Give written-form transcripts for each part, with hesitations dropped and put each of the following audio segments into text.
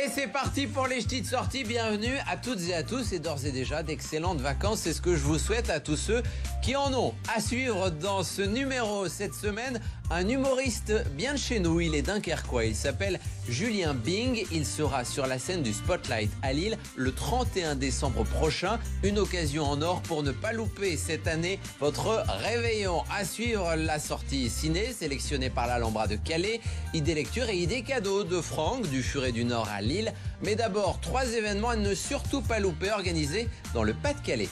Et c'est parti pour les ch'tis de sortie. Bienvenue à toutes et à tous et d'ores et déjà d'excellentes vacances. C'est ce que je vous souhaite à tous ceux qui en ont. À suivre dans ce numéro cette semaine, un humoriste bien de chez nous. Il est dunkerquois. Il s'appelle Julien Bing. Il sera sur la scène du Spotlight à Lille le 31 décembre prochain. Une occasion en or pour ne pas louper cette année votre réveillon. À suivre la sortie ciné sélectionnée par l'Alhambra de Calais. Idées lecture et idées cadeaux de Franck du Furet du Nord à Lille. Mais d'abord, 3 événements à ne surtout pas louper organisés dans le Pas-de-Calais.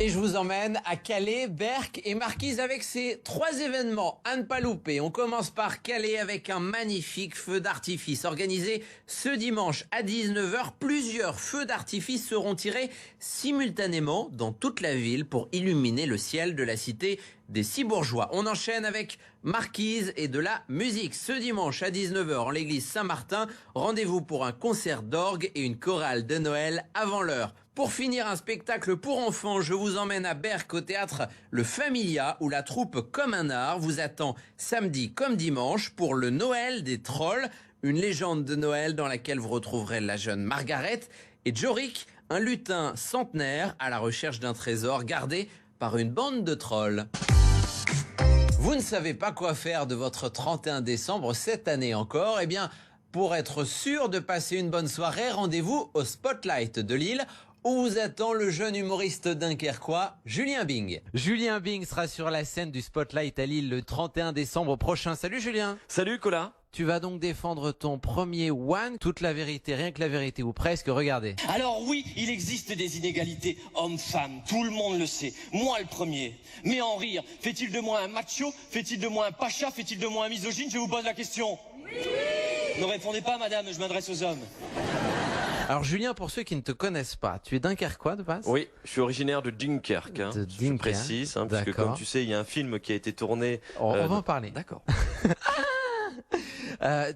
Et je vous emmène à Calais, Berck et Marquise avec ces 3 événements à ne pas louper. On commence par Calais avec un magnifique feu d'artifice organisé ce dimanche à 19 h. Plusieurs feux d'artifice seront tirés simultanément dans toute la ville pour illuminer le ciel de la cité des 6 bourgeois. On enchaîne avec Marquise et de la musique. Ce dimanche à 19 h en l'église Saint-Martin, rendez-vous pour un concert d'orgue et une chorale de Noël avant l'heure. Pour finir, un spectacle pour enfants, je vous emmène à Berck au théâtre Le Familia où la troupe Comme un art vous attend samedi comme dimanche pour le Noël des trolls, une légende de Noël dans laquelle vous retrouverez la jeune Margaret et Jorik, un lutin centenaire à la recherche d'un trésor gardé par une bande de trolls. Vous ne savez pas quoi faire de votre 31 décembre cette année encore? Eh bien, pour être sûr de passer une bonne soirée, rendez-vous au Spotlight de Lille où vous attend le jeune humoriste dunkerquois Julien Bing. Julien Bing sera sur la scène du Spotlight à Lille le 31 décembre prochain. Salut Julien. Salut Colas. Tu vas donc défendre ton premier one, toute la vérité, rien que la vérité, ou presque, regardez. Alors oui, il existe des inégalités hommes-femmes, tout le monde le sait, moi le premier. Mais en rire, fait-il de moi un macho? Fait-il de moi un pacha? Fait-il de moi un misogyne? Je vous pose la question. Oui. Ne répondez pas madame, je m'adresse aux hommes. Alors Julien, pour ceux qui ne te connaissent pas, tu es dunkerquois de base? Oui, je suis originaire de Dunkerque, hein, je précise, hein, parce que comme tu sais, il y a un film qui a été tourné... On va en parler. D'accord.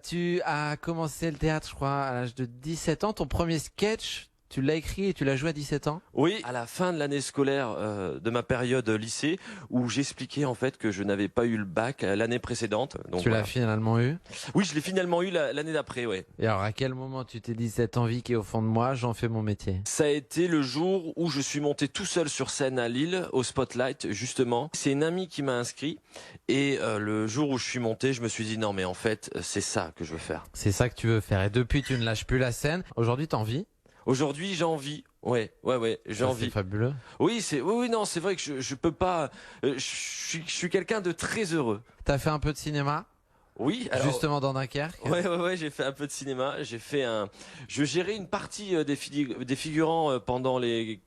Tu as commencé le théâtre, je crois, à l'âge de 17 ans. Ton premier sketch, tu l'as écrit et tu l'as joué à 17 ans? Oui, à la fin de l'année scolaire de ma période lycée, où j'expliquais en fait que je n'avais pas eu le bac l'année précédente. Donc, tu l'as finalement eu? Oui, je l'ai finalement eu l'année d'après, ouais. Et alors, à quel moment tu t'es dit cette envie qui est au fond de moi, j'en fais mon métier? Ça a été le jour où je suis monté tout seul sur scène à Lille, au Spotlight, justement. C'est une amie qui m'a inscrit. Et le jour où je suis monté, je me suis dit non mais en fait, c'est ça que je veux faire. C'est ça que tu veux faire. Et depuis, tu ne lâches plus la scène. Aujourd'hui, t'en vis? Aujourd'hui, j'ai envie. Ouais, j'ai envie. C'est fabuleux. Oui, non, c'est vrai que je peux pas. Je suis quelqu'un de très heureux. T'as fait un peu de cinéma? Oui, alors, justement dans Dunkerque. Ouais, j'ai fait un peu de cinéma. Je gérais une partie des figurants pendant les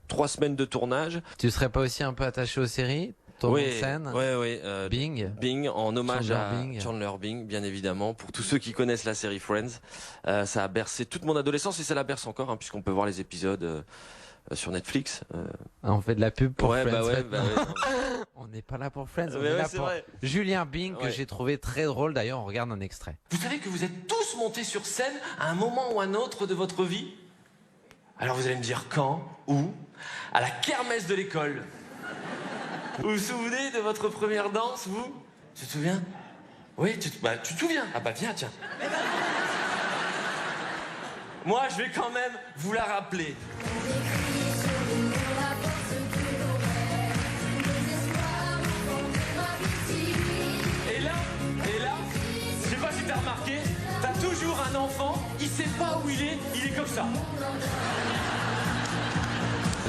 3 semaines de tournage. Tu serais pas aussi un peu attaché aux séries? Oui, Bing, en hommage à Chandler Bing, bien évidemment. Pour tous ceux qui connaissent la série Friends, ça a bercé toute mon adolescence et ça la berce encore, hein, puisqu'on peut voir les épisodes sur Netflix. On fait de la pub pour Friends. On n'est pas là pour Friends, on est là pour Julien Bing, que j'ai trouvé très drôle. D'ailleurs, on regarde un extrait. Vous savez que vous êtes tous montés sur scène à un moment ou un autre de votre vie? Alors vous allez me dire quand, où? À la kermesse de l'école. Vous vous souvenez de votre première danse, vous? Tu te souviens? Oui, tu te souviens? Ah bah viens, tiens. Moi, je vais quand même vous la rappeler. Et là, je sais pas si t'as remarqué, t'as toujours un enfant, il sait pas où il est comme ça.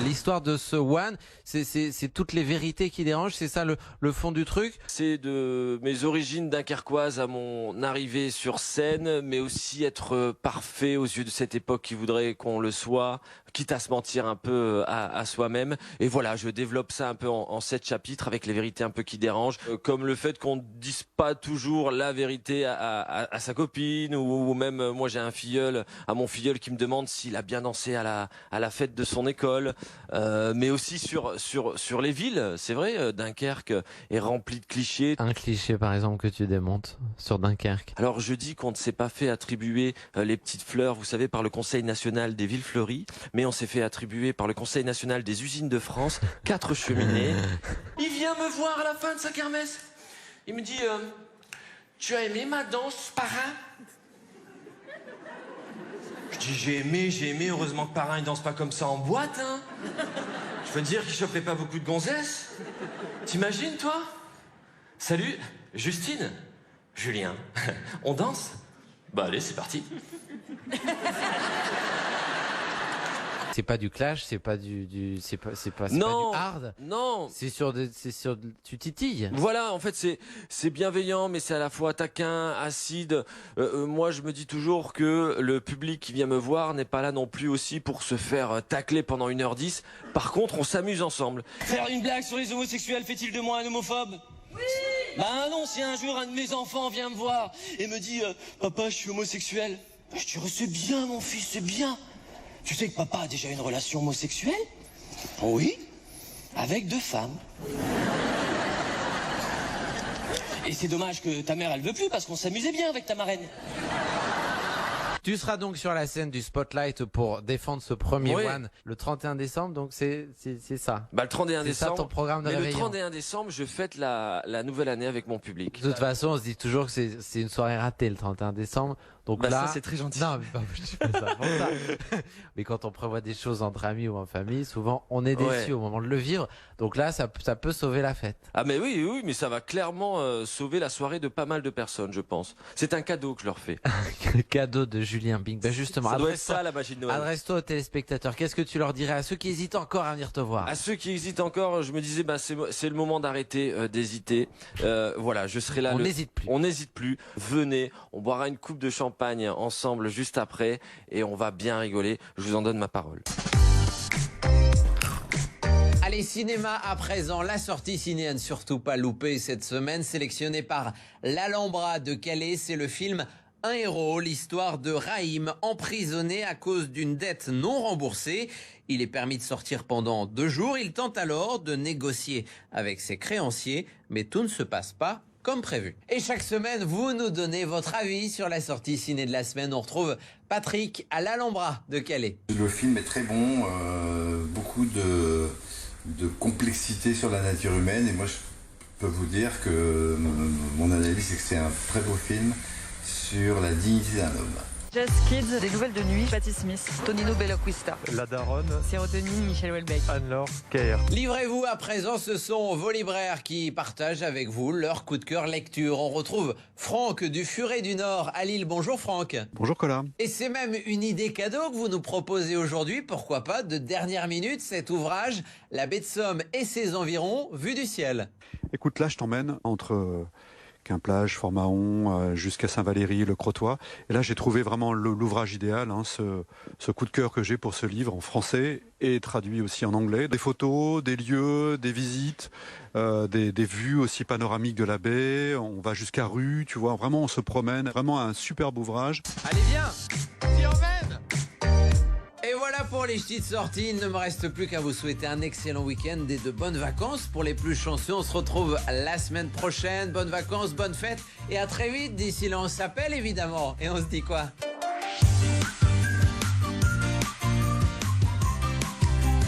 L'histoire de ce one, c'est toutes les vérités qui dérangent, c'est ça le fond du truc? C'est de mes origines dunkerquoises à mon arrivée sur scène, mais aussi être parfait aux yeux de cette époque qui voudrait qu'on le soit, quitte à se mentir un peu à soi-même. Et voilà, je développe ça un peu en 7 chapitres avec les vérités un peu qui dérangent, comme le fait qu'on ne dise pas toujours la vérité à sa copine, ou même moi j'ai un filleul, à mon filleul qui me demande s'il a bien dansé à la fête de son école. Mais aussi sur les villes, c'est vrai, Dunkerque est rempli de clichés. Un cliché par exemple que tu démontes sur Dunkerque. Alors je dis qu'on ne s'est pas fait attribuer les petites fleurs, vous savez, par le Conseil national des villes fleuries, mais on s'est fait attribuer par le Conseil national des usines de France 4 cheminées. Il vient me voir à la fin de sa kermesse. Il me dit tu as aimé ma danse, parrain? J'ai aimé. Heureusement que Parrain, il danse pas comme ça en boîte, hein. Je veux dire qu'il choperait pas beaucoup de gonzesses. T'imagines, toi? Salut, Justine. Julien. On danse? Bah allez, c'est parti. C'est pas du clash, c'est pas c'est pas du hard. Non. Tu titilles. Voilà, en fait, c'est bienveillant, mais c'est à la fois taquin, acide. Moi, je me dis toujours que le public qui vient me voir n'est pas là non plus aussi pour se faire tacler pendant 1h10. Par contre, on s'amuse ensemble. Faire une blague sur les homosexuels fait-il de moi un homophobe? Oui. Bah non, si un jour un de mes enfants vient me voir et me dit papa, je suis homosexuel, je dirais c'est bien mon fils, c'est bien. Tu sais que papa a déjà une relation homosexuelle? Oui, avec 2 femmes. Et c'est dommage que ta mère elle veut plus parce qu'on s'amusait bien avec ta marraine. Tu seras donc sur la scène du Spotlight pour défendre ce premier Oui. One le 31 décembre, donc c'est ça. Bah, le 31 C'est ça décembre. ton programme de Mais le réveillon. 31 décembre, je fête la nouvelle année avec mon public. De toute façon, on se dit toujours que c'est une soirée ratée le 31 décembre. Donc Bah, là, ça, c'est très gentil. Non, mais je dis pas ça pour ça. Mais quand on prévoit des choses entre amis ou en famille, souvent on est déçu Ouais. au moment de le vivre. Donc là, ça peut sauver la fête. Ah mais oui, mais ça va clairement sauver la soirée de pas mal de personnes, je pense. C'est un cadeau que je leur fais. Cadeau de Julien Bing. Ben justement, Ça doit être ça, la magie de Noël. adresse-toi aux téléspectateurs. Qu'est-ce que tu leur dirais à ceux qui hésitent encore à venir te voir? À ceux qui hésitent encore, je me disais, c'est le moment d'arrêter d'hésiter. Voilà, je serai là. On n'hésite plus. On n'hésite plus. Venez, on boira une coupe de champagne ensemble juste après et on va bien rigoler. Je vous en donne ma parole. Allez, cinéma à présent, la sortie ciné à ne surtout pas louper cette semaine, sélectionnée par l'Alhambra de Calais, c'est le film Un héros, l'histoire de Raïm, emprisonné à cause d'une dette non remboursée. Il est permis de sortir pendant 2 jours, il tente alors de négocier avec ses créanciers, mais tout ne se passe pas comme prévu. Et chaque semaine, vous nous donnez votre avis sur la sortie ciné de la semaine. On retrouve Patrick à l'Alhambra de Calais. Le film est très bon, beaucoup de complexité sur la nature humaine, et moi je peux vous dire que mon analyse c'est que c'est un très beau film sur la dignité d'un homme. Just Kids, des nouvelles de nuit, Patti Smith, Tonino Belloquista, La Daronne, Sérotonine, Michel Houellebecq. Anne-Laure Caire. Livrez-vous à présent, ce sont vos libraires qui partagent avec vous leur coup de cœur lecture. On retrouve Franck du Furet du Nord à Lille. Bonjour Franck. Bonjour Colin. Et c'est même une idée cadeau que vous nous proposez aujourd'hui, pourquoi pas, de dernière minute, cet ouvrage, La baie de Somme et ses environs, vue du ciel. Écoute, là je t'emmène entre Quimplage, Fort-Mahon, jusqu'à Saint-Valery, le Crotoy. Et là j'ai trouvé vraiment l'ouvrage idéal, hein, ce coup de cœur que j'ai pour ce livre en français et traduit aussi en anglais. Des photos, des lieux, des visites, des vues aussi panoramiques de la baie. On va jusqu'à Rue, tu vois, vraiment on se promène. Vraiment un superbe ouvrage. Allez viens, t'y emmène. Et voilà pour les petites sorties, il ne me reste plus qu'à vous souhaiter un excellent week-end et de bonnes vacances. Pour les plus chanceux, on se retrouve la semaine prochaine. Bonnes vacances, bonnes fêtes et à très vite. D'ici là, on s'appelle évidemment. Et on se dit quoi ?